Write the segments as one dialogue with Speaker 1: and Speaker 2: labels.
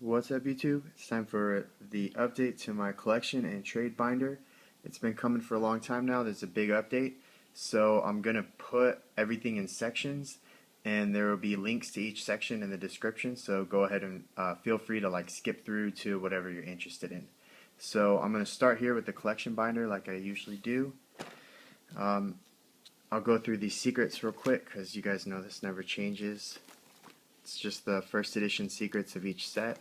Speaker 1: What's up, YouTube? It's time for the update to my collection and trade binder. It's been coming for a long time now. There's a big update. So I'm going to put everything in sections, and there will be links to each section in the description. So go ahead and feel free to skip through to whatever you're interested in. So I'm going to start here with the collection binder like I usually do. I'll go through these secrets real quick because you guys know this never changes. It's just the first edition secrets of each set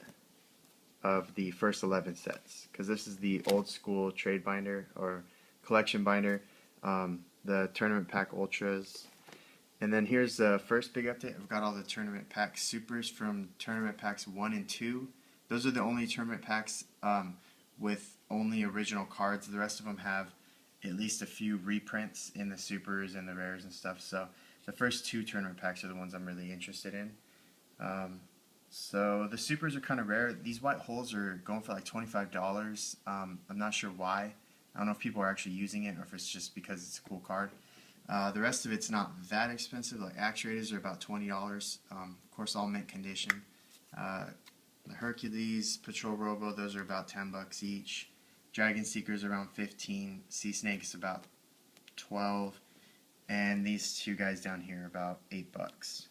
Speaker 1: of the first 11 sets, because this is the old school trade binder or collection binder, the tournament pack ultras. And then here's the first big update. I've got all the tournament pack supers from tournament packs 1 and 2. Those are the only tournament packs with only original cards. The rest of them have at least a few reprints in the supers and the rares and stuff. So the first 2 tournament packs are the ones I'm really interested in. So the supers are kind of rare. These white holes are going for like $25. I'm not sure why. I don't know if people are actually using it or if it's just because it's a cool card. The rest of it's not that expensive. Like actuators are about $20. Of course, all mint condition. The Hercules, Patrol Robo, those are about $10 each. Dragon Seekers around 15. Sea Snakes about 12. And these 2 guys down here about $8.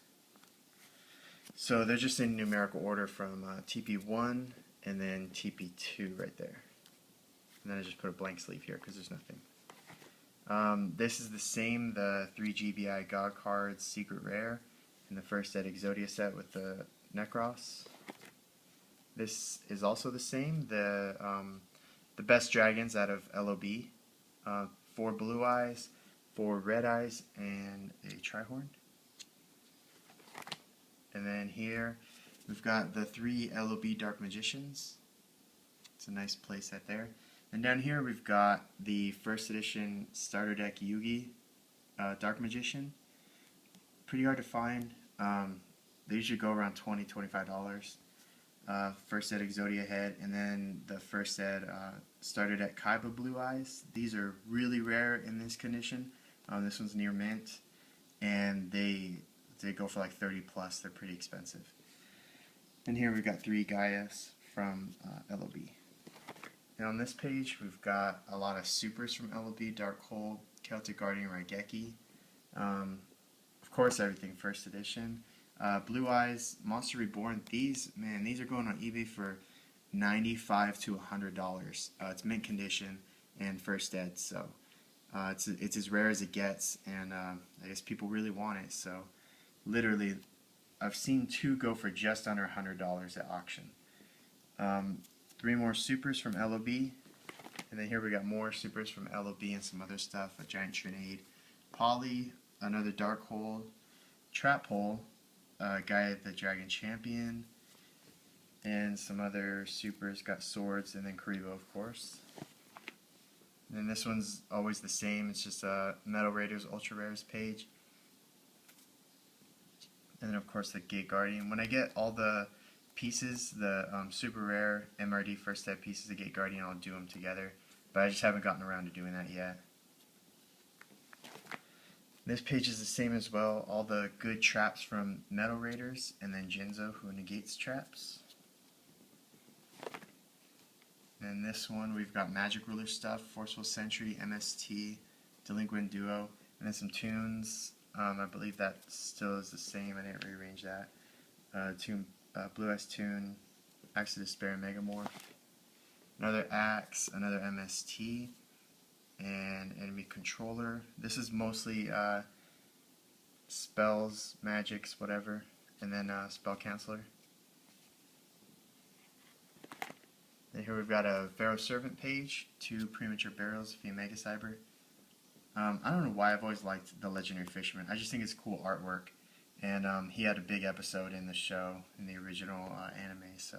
Speaker 1: So they're just in numerical order from TP1 and then TP2 right there. And then I just put a blank sleeve here because there's nothing. This is the same, the 3 GBI God cards, Secret Rare, in the first set Exodia set with the Necros. This is also the same, the best dragons out of LOB. 4 Blue Eyes, 4 Red Eyes, and a Trihorn. And then here we've got the 3 LOB Dark Magicians. It's a nice playset there. And down here we've got the first edition starter deck Yugi Dark Magician. Pretty hard to find. They usually go around $20, $25. First set Exodia head, and then the first set starter deck Kaiba Blue Eyes. These are really rare in this condition. This one's near mint, and they go for like $30 plus. They're pretty expensive. And here we've got 3 Gaias from LOB. And on this page we've got a lot of supers from LOB, Darkhold, Celtic Guardian, Raigeki. Of course everything first edition. Blue Eyes, Monster Reborn. These are going on eBay for $95 to $100. It's mint condition and first ed, so it's as rare as it gets, and I guess people really want it. So literally, I've seen 2 go for just under $100 at auction. 3 more supers from LOB, and then here we got more supers from LOB and some other stuff. A Giant Trinade, Polly, another Darkhold, Trap Hole, Gaia the Dragon Champion, and some other supers. Got Swords, and then Karibo, of course. And this one's always the same. It's just a Metal Raiders Ultra Rares page. And then of course the Gate Guardian. When I get all the pieces, the super rare MRD first set pieces of Gate Guardian, I'll do them together. But I just haven't gotten around to doing that yet. This page is the same as well. All the good traps from Metal Raiders, and then Jinzo, who negates traps. And this one we've got Magic Ruler stuff, Forceful Sentry, MST, Delinquent Duo, and then some tunes. I believe that still is the same. I didn't rearrange that. Blue Eyes Tune, Axe of Despair, Megamorph. Another Axe, another MST, and Enemy Controller. This is mostly spells, magics, whatever, and then Spell Canceller. And here we've got a Pharaoh Servant page, 2 Premature Burials via Mega Cyber. I don't know why I've always liked the Legendary Fisherman. I just think it's cool artwork, and he had a big episode in the show, in the original anime, so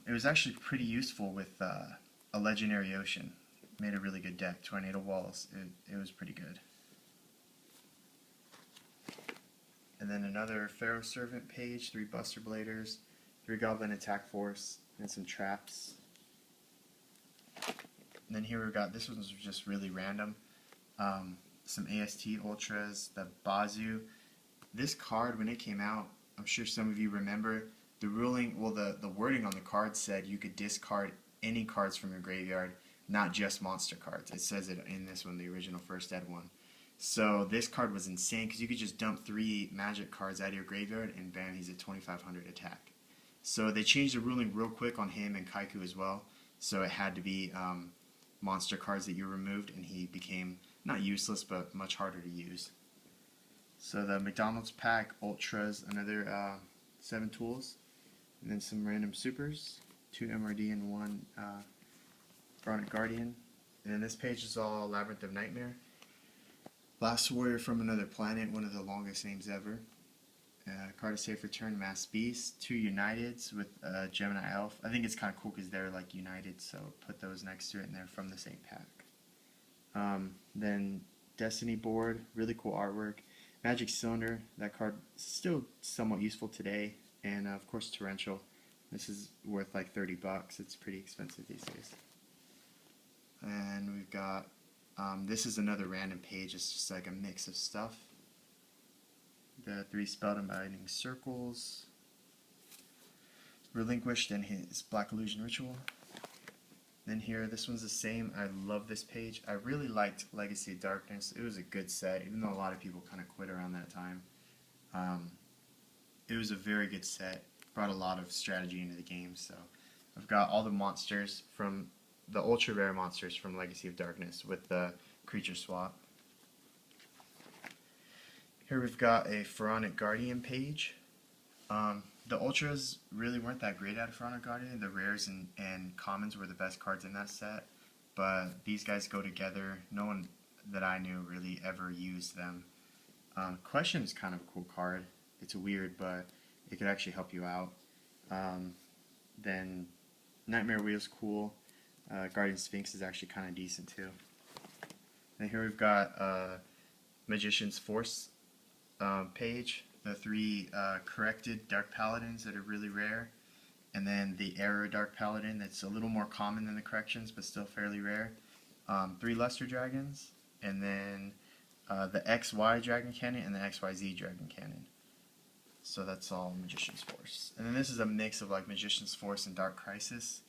Speaker 1: it was actually pretty useful with a Legendary Ocean. Made a really good deck. Tornado Walls, it was pretty good. And then another Pharaoh Servant page, 3 Buster Bladers, 3 Goblin Attack Force, and some traps. And then here we've got, this one's just really random, some AST Ultras, the Bazoo. This card, when it came out, I'm sure some of you remember, the ruling, well, the wording on the card said you could discard any cards from your graveyard, not just monster cards. It says it in this one, the original first ed one. So this card was insane because you could just dump 3 magic cards out of your graveyard and bam, he's at 2500 attack. So they changed the ruling real quick on him and Kaiku as well. So it had to be monster cards that you removed, and he became not useless but much harder to use. So the McDonald's pack, Ultras, another 7 tools, and then some random supers, 2 MRD and 1 Chronic Guardian. And then this page is all Labyrinth of Nightmare. Last Warrior from Another Planet, one of the longest names ever. Card of Safe Return, Mass Beast, 2 Uniteds with Gemini Elf. I think it's kind of cool because they're like United, so put those next to it and they're from the same pack. Then Destiny board, really cool artwork. Magic Cylinder, that card is still somewhat useful today. And of course Torrential. This is worth like 30 bucks. It's pretty expensive these days. And we've got, this is another random page. It's just like a mix of stuff. The 3 Spelled Binding Circles. Relinquished and his Black Illusion Ritual. Then here, this one's the same. I love this page. I really liked Legacy of Darkness. It was a good set, even though a lot of people kind of quit around that time. It was a very good set. Brought a lot of strategy into the game. So I've got all the monsters from the ultra rare monsters from Legacy of Darkness with the creature swap. Here we've got a Pharaonic Guardian page. The ultras really weren't that great at a Pharaonic Guardian. The rares and commons were the best cards in that set, but these guys go together. No one that I knew really ever used them. Question is kind of a cool card. It's weird, but it could actually help you out. Then Nightmare Wheel's cool. Guardian Sphinx is actually kind of decent too. And here we've got Magician's Force page. The 3 corrected Dark Paladins that are really rare, and then the Error Dark Paladin that's a little more common than the corrections but still fairly rare. 3 Luster Dragons, and then the XY Dragon Cannon and the XYZ Dragon Cannon. So that's all Magician's Force. And then this is a mix of like Magician's Force and Dark Crisis.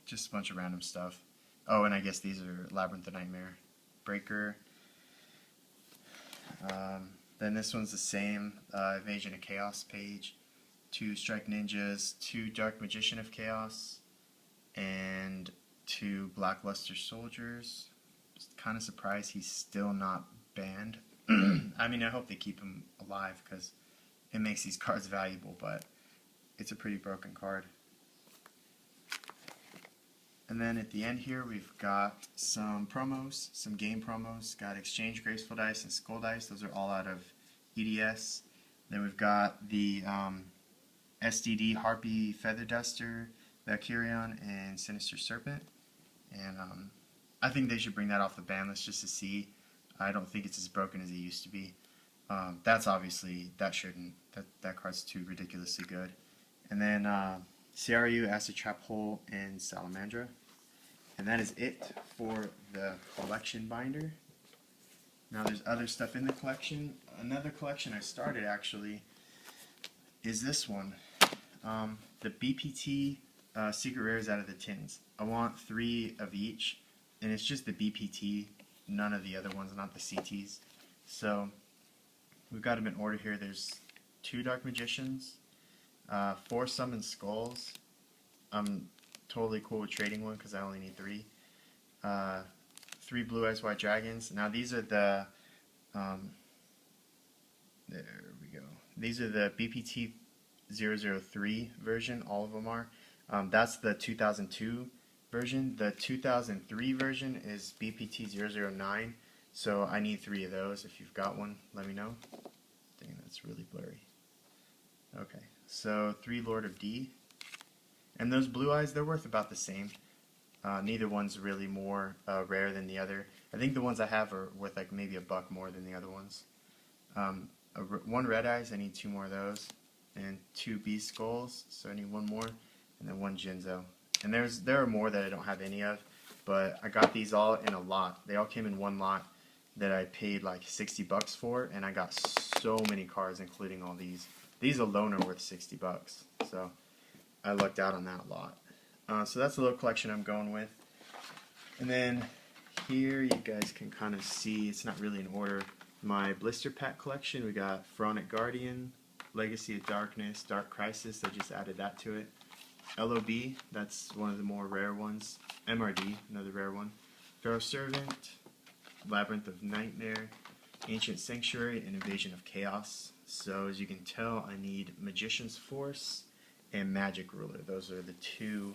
Speaker 1: Just a bunch of random stuff. Oh, and I guess these are Labyrinth of Nightmare. Breaker. Then this one's the same, Invasion of Chaos page. 2 Strike Ninjas, 2 Dark Magician of Chaos, and 2 Blackluster Soldiers. Just kind of surprised he's still not banned. I mean, I hope they keep him alive because it makes these cards valuable, but it's a pretty broken card. And then at the end here, we've got some promos, some game promos. Got Exchange Graceful Dice and Skull Dice. Those are all out of EDS. Then we've got the SDD Harpy Feather Duster, Valkyrion, and Sinister Serpent. And I think they should bring that off the ban list just to see. I don't think it's as broken as it used to be. That's obviously, that card's too ridiculously good. And then CRU, Acid Trap Hole, and Salamandra. And that is it for the collection binder. Now there's other stuff in the collection. Another collection I started actually is this one. The BPT Secret Rares out of the tins. I want 3 of each, and it's just the BPT, none of the other ones, not the CTs. So we've got them in order here. There's 2 Dark Magicians, 4 Summoned Skulls. I'm totally cool with trading one because I only need 3. 3 Blue Eyes White Dragons. Now these are the there we go. These are the BPT 003 version. All of them are. That's the 2002 version. The 2003 version is BPT 009. So I need 3 of those. If you've got one, let me know. Dang, that's really blurry. Okay, so 3 Lord of D. And those blue eyes, they're worth about the same. Neither one's really more rare than the other. I think the ones I have are worth like maybe $1 more than the other ones. 1 red eyes, I need 2 more of those. And 2 beast skulls, so I need 1 more. And then 1 Jinzo. And there are more that I don't have any of, but I got these all in a lot. They all came in 1 lot that I paid like $60 for, and I got so many cards, including all these. These alone are worth 60 bucks. So I lucked out on that a lot. So that's the little collection I'm going with. And then here you guys can kind of see, it's not really in order, my blister pack collection. We got Pharaonic Guardian, Legacy of Darkness, Dark Crisis, I just added that to it. LOB, that's one of the more rare ones. MRD, another rare one. Pharaoh Servant, Labyrinth of Nightmare, Ancient Sanctuary, and Invasion of Chaos. So as you can tell, I need Magician's Force and Magic Ruler. Those are the two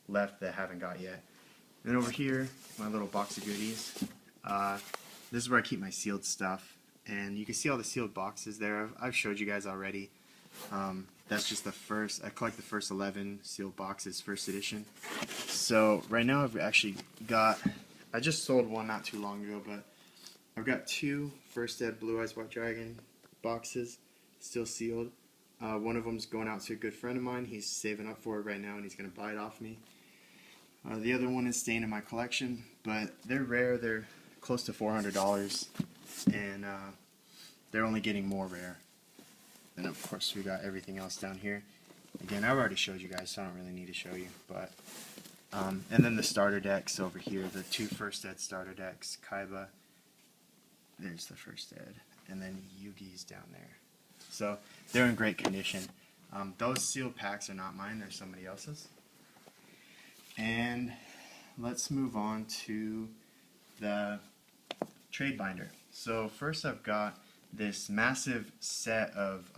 Speaker 1: left that I haven't got yet. And over here, my little box of goodies. This is where I keep my sealed stuff. And you can see all the sealed boxes there. I've showed you guys already. That's just the first, I collect the first 11 sealed boxes, first edition. So right now I've actually got, I just sold one not too long ago, but I've got 2 First Ed Blue Eyes White Dragon boxes, still sealed. One of them's going out to a good friend of mine. He's saving up for it right now and he's going to buy it off me. The other one is staying in my collection, but they're rare. They're close to $400, and they're only getting more rare. And of course we got everything else down here. Again, I've already showed you guys, so I don't really need to show you. But and then the starter decks over here, the 2 First Ed starter decks, Kaiba. There's the First Ed, and then Yugi's down there. So they're in great condition. Those sealed packs are not mine; they're somebody else's. And let's move on to the trade binder. So first I've got this massive set of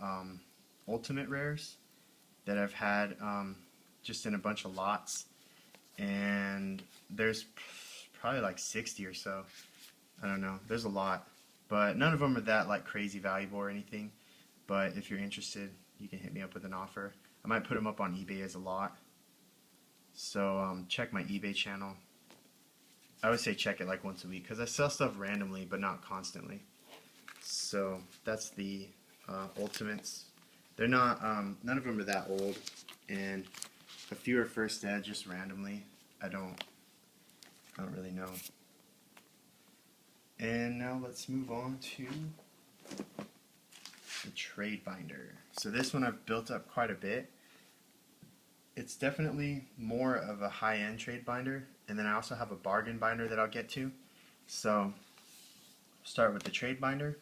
Speaker 1: ultimate rares that I've had just in a bunch of lots, and there's probably like 60 or so. I don't know, there's a lot, but none of them are that like crazy valuable or anything. But if you're interested, you can hit me up with an offer. I might put them up on eBay as a lot. So check my eBay channel. I would say check it like once a week because I sell stuff randomly but not constantly. So that's the ultimates. They're not, none of them are that old, and a few are First Ed just randomly. I don't really know. And now let's move on to the trade binder. So this one I've built up quite a bit. It's definitely more of a high-end trade binder, and then I also have a bargain binder that I'll get to. So start with the trade binder.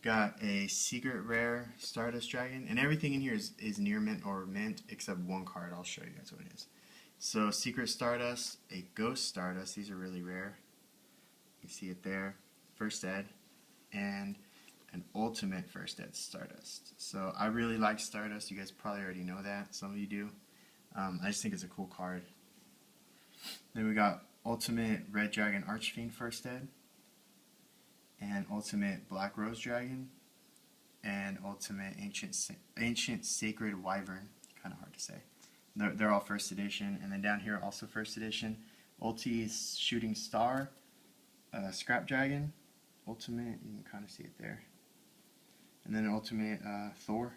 Speaker 1: Got a secret rare Stardust Dragon, and everything in here is near mint or mint except one card. I'll show you guys what it is. So secret Stardust, a ghost Stardust, these are really rare. You see it there, First Ed, and an ultimate First Ed Stardust. So I really like Stardust. You guys probably already know that. Some of you do. I just think it's a cool card. Then we got ultimate Red Dragon Archfiend First Ed, and ultimate Black Rose Dragon, and ultimate Ancient Sacred Wyvern. Kind of hard to say. They're all first edition, and then down here also first edition. Ulti Shooting Star, Scrap Dragon, ultimate. You can kind of see it there, and then ultimate Thor.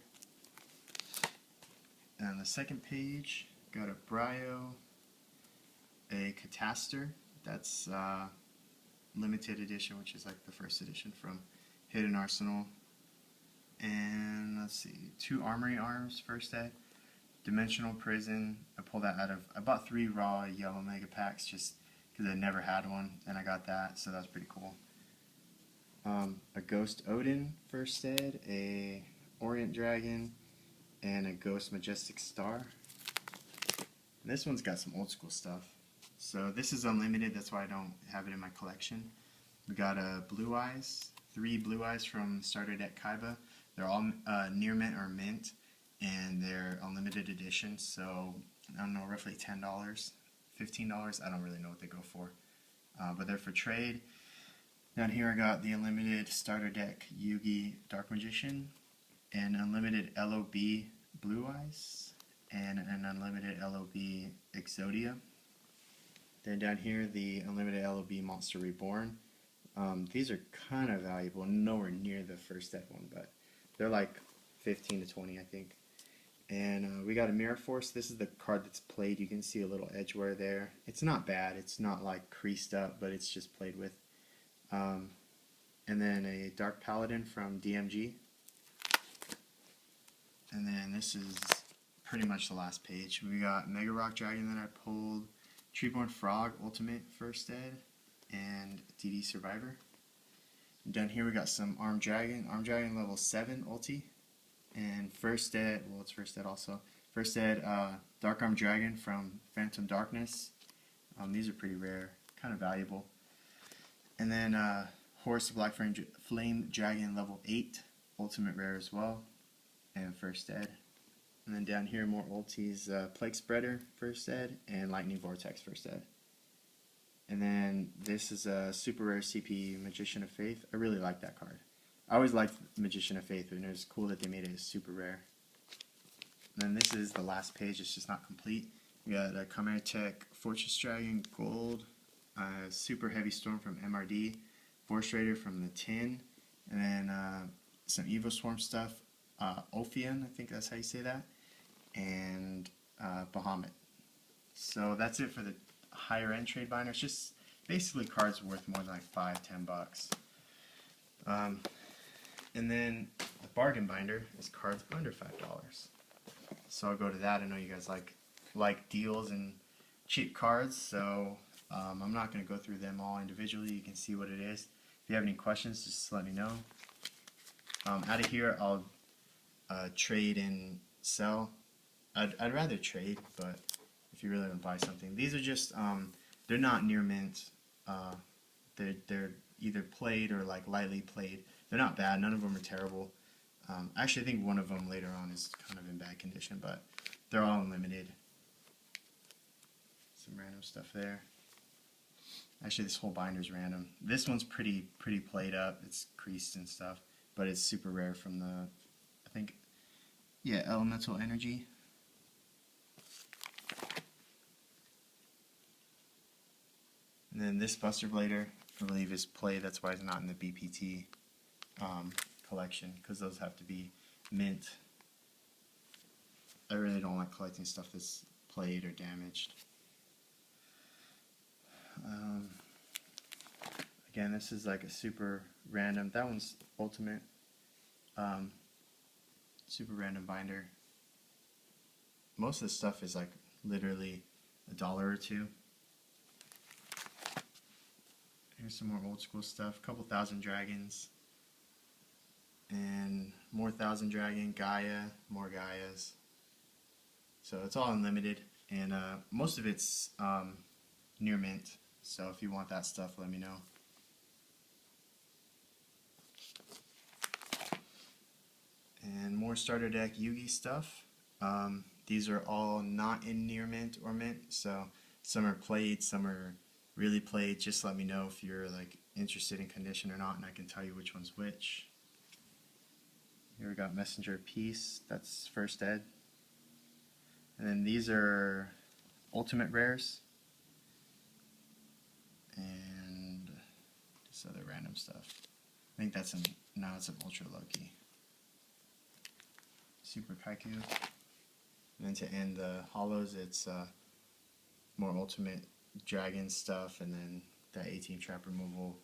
Speaker 1: And on the second page, got a Bryo, a Cataster. That's limited edition, which is like the first edition from Hidden Arsenal. And let's see, 2 Armory Arms First Ed, Dimensional Prison. I pulled that out of, I bought 3 raw yellow mega packs just because I never had one, and I got that, so that's pretty cool. A Ghost Odin First Ed, a Orient Dragon, and a Ghost Majestic Star. And this one's got some old school stuff. So this is unlimited, that's why I don't have it in my collection. We got a Blue Eyes, 3 Blue Eyes from Starter Deck Kaiba. They're all near mint or mint, and they're unlimited edition, so I don't know, roughly $10, $15, I don't really know what they go for. But they're for trade. Down here I got the unlimited Starter Deck Yugi Dark Magician, and unlimited LOB Blue Eyes, and an unlimited LOB Exodia. Then down here, the unlimited LOB Monster Reborn. These are kind of valuable, nowhere near the First Ed one, but they're like 15 to 20, I think. And we got a Mirror Force. This is the card that's played. You can see a little edge wear there. It's not bad. It's not like creased up, but it's just played with. And then a Dark Paladin from DMG. And then this is pretty much the last page. We got Mega Rock Dragon that I pulled, Treeborn Frog Ultimate First Ed, and DD Survivor. And down here we got some Armed Dragon level 7 ulti, and First Ed, well it's First Ed also, First Ed Dark Armed Dragon from Phantom Darkness. These are pretty rare, kind of valuable. And then Horus Black Flame Dragon level 8, ultimate rare as well, and First Ed. And then down here more ultis, Plague Spreader First Ed and Lightning Vortex First Ed. And then this is a super rare CP Magician of Faith. I really like that card. I always liked Magician of Faith, and it was cool that they made it super rare. And then this is the last page, it's just not complete. We got a Chimera Tech Fortress Dragon Gold, Super Heavy Storm from MRD, Force Raider from the Tin, and then some Evo Swarm stuff, Ophion, I think that's how you say that, and Bahamut. So that's it for the higher end trade binder. It's just basically cards worth more than like $5–10. And then the bargain binder is cards under $5. So I'll go to that. I know you guys like deals and cheap cards, so I'm not going to go through them all individually. You can see what it is. If you have any questions, just let me know. Out of here, I'll trade and sell. I'd rather trade, but if you really want to buy something, these are just they're not near mint. They're either played or like lightly played. They're not bad. None of them are terrible. Actually, I think one of them later on is kind of in bad condition, but they're all unlimited. Some random stuff there. Actually, this whole binder's random. This one's pretty played up. It's creased and stuff, but it's super rare from the, I think, yeah, Elemental Energy. And then this Buster Blader, I believe, is played. That's why it's not in the BPT collection, because those have to be mint. I really don't like collecting stuff that's played or damaged. Again, this is like a super random. That one's ultimate. Super random binder. Most of the stuff is like literally $1 or $2. Here's some more old school stuff. A couple thousand dragons. And more thousand dragon, Gaia, more Gaias. So it's all unlimited. And most of it's near mint. So if you want that stuff, let me know. And more starter deck Yugi stuff. These are all not in near mint or mint. So some are played, some are really played. Just let me know if you're like interested in condition or not, and I can tell you which one's which. Here we got Messenger of Peace. That's First Ed. And then these are ultimate rares. And just other random stuff. I think that's now it's an ultra lucky. Super Kaiku. And then to end the hollows, it's more ultimate dragon stuff, and then that 18 trap removal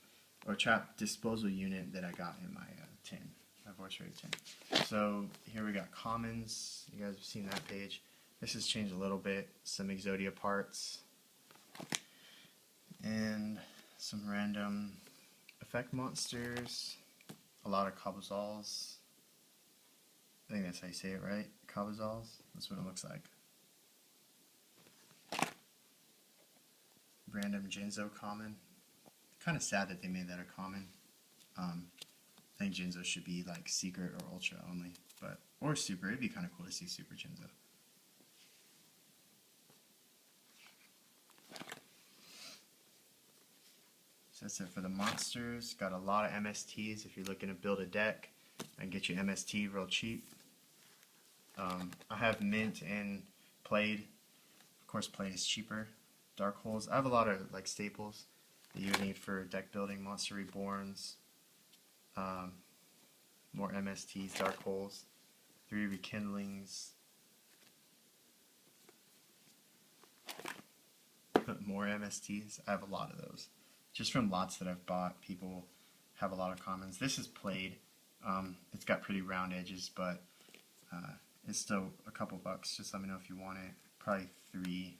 Speaker 1: or trap disposal unit that I got in my tin, my voice rate tin. So here we got commons. You guys have seen that page. This has changed a little bit. Some Exodia parts and some random effect monsters. A lot of Kabazals. I think that's how you say it, right? Kabazals. That's what it looks like. Random Jinzo common. Kind of sad that they made that a common. I think Jinzo should be like secret or ultra only, but or super. It'd be kind of cool to see super Jinzo. So that's it for the monsters. Got a lot of MSTs. If you're looking to build a deck and get your MST real cheap. I have mint and played. Of course, played is cheaper. Dark holes. I have a lot of like staples that you would need for deck building. Monster Reborns, more MSTs, dark holes, 3 rekindlings, more MSTs. I have a lot of those. Just from lots that I've bought, people have a lot of commons. This is played. It's got pretty round edges, but It's still a couple bucks. Just let me know if you want it. Probably 3.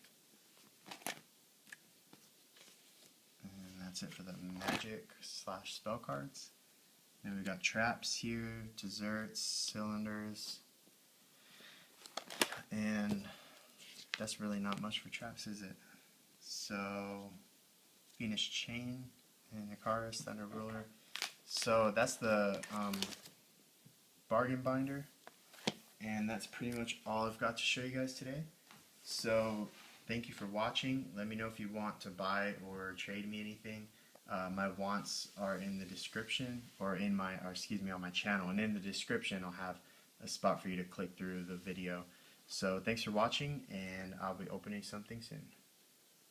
Speaker 1: And that's it for the magic / spell cards. Then we got traps here, desserts, cylinders, and that's really not much for traps, is it? So, Venus Chain, and Icarus, Thunder Ruler. So that's the bargain binder, and that's pretty much all I've got to show you guys today. So thank you for watching. Let me know if you want to buy or trade me anything. My wants are in the description, or in my, on my channel, and in the description I'll have a spot for you to click through the video. So thanks for watching, and I'll be opening something soon.